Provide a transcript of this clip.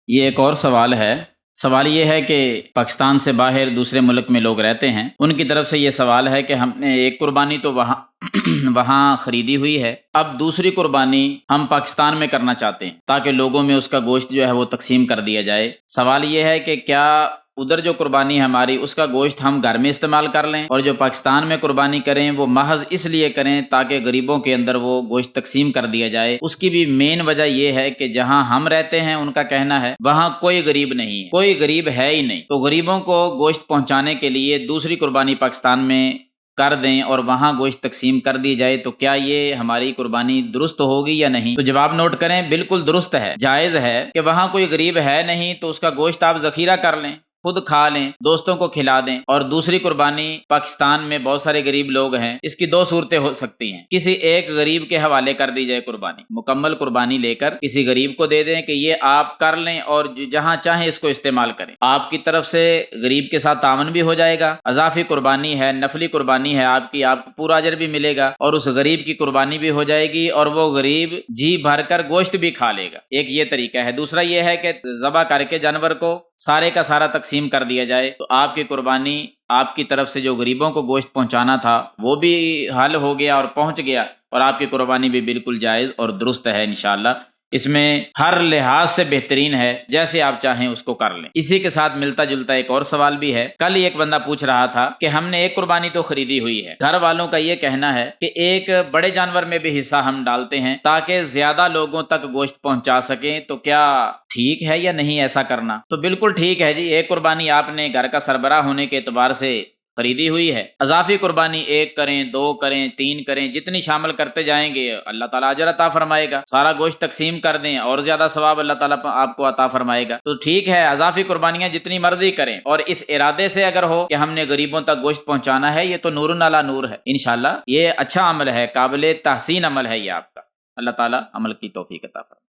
یہ ایک اور سوال ہے۔ سوال یہ ہے کہ پاکستان سے باہر دوسرے ملک میں لوگ رہتے ہیں، ان کی طرف سے یہ سوال ہے کہ ہم نے ایک قربانی تو وہاں خریدی ہوئی ہے، اب دوسری قربانی ہم پاکستان میں کرنا چاہتے ہیں تاکہ لوگوں میں اس کا گوشت جو ہے وہ تقسیم کر دیا جائے۔ سوال یہ ہے کہ کیا ادھر جو قربانی ہے ہماری اس کا گوشت ہم گھر میں استعمال کر لیں اور جو پاکستان میں قربانی کریں وہ محض اس لیے کریں تاکہ غریبوں کے اندر وہ گوشت تقسیم کر دیا جائے۔ اس کی بھی مین وجہ یہ ہے کہ جہاں ہم رہتے ہیں ان کا کہنا ہے وہاں کوئی غریب نہیں ہے، کوئی غریب ہے ہی نہیں، تو غریبوں کو گوشت پہنچانے کے لیے دوسری قربانی پاکستان میں کر دیں اور وہاں گوشت تقسیم کر دی جائے، تو کیا یہ ہماری قربانی درست ہوگی یا نہیں؟ تو جواب نوٹ کریں، بالکل درست ہے، جائز ہے کہ وہاں کوئی غریب ہے نہیں تو اس کا گوشت آپ ذخیرہ کر لیں، خود کھا لیں، دوستوں کو کھلا دیں، اور دوسری قربانی پاکستان میں بہت سارے غریب لوگ ہیں، اس کی دو صورتیں ہو سکتی ہیں، کسی ایک غریب کے حوالے کر دی جائے قربانی، مکمل قربانی لے کر کسی غریب کو دے دیں کہ یہ آپ کر لیں اور جہاں چاہیں اس کو استعمال کریں، آپ کی طرف سے غریب کے ساتھ تعاون بھی ہو جائے گا، اضافی قربانی ہے، نفلی قربانی ہے آپ کی، آپ کو پورا اجر بھی ملے گا اور اس غریب کی قربانی بھی ہو جائے گی اور وہ غریب جی بھر کر گوشت بھی کھا لے گا۔ ایک یہ طریقہ ہے۔ دوسرا یہ ہے کہ ذبح کر کے جانور کو سارے کا سارا تقسیم کر دیا جائے، تو آپ کی قربانی، آپ کی طرف سے جو غریبوں کو گوشت پہنچانا تھا وہ بھی حل ہو گیا اور پہنچ گیا، اور آپ کی قربانی بھی بالکل جائز اور درست ہے انشاءاللہ۔ اس میں ہر لحاظ سے بہترین ہے، جیسے آپ چاہیں اس کو کر لیں۔ اسی کے ساتھ ملتا جلتا ایک اور سوال بھی ہے۔ کل ایک بندہ پوچھ رہا تھا کہ ہم نے ایک قربانی تو خریدی ہوئی ہے، گھر والوں کا یہ کہنا ہے کہ ایک بڑے جانور میں بھی حصہ ہم ڈالتے ہیں تاکہ زیادہ لوگوں تک گوشت پہنچا سکیں، تو کیا ٹھیک ہے یا نہیں ایسا کرنا؟ تو بالکل ٹھیک ہے جی، ایک قربانی آپ نے گھر کا سربراہ ہونے کے اعتبار سے خریدی ہوئی ہے، اضافی قربانی ایک کریں، دو کریں، تین کریں، جتنی شامل کرتے جائیں گے اللہ تعالیٰ اجر عطا فرمائے گا، سارا گوشت تقسیم کر دیں اور زیادہ ثواب اللہ تعالیٰ آپ کو عطا فرمائے گا۔ تو ٹھیک ہے، اضافی قربانیاں جتنی مرضی کریں، اور اس ارادے سے اگر ہو کہ ہم نے غریبوں تک گوشت پہنچانا ہے، یہ تو نور علی نور ہے انشاءاللہ، یہ اچھا عمل ہے، قابل تحسین عمل ہے یہ آپ کا۔ اللہ تعالیٰ عمل کی توفیق عطا فرمائے۔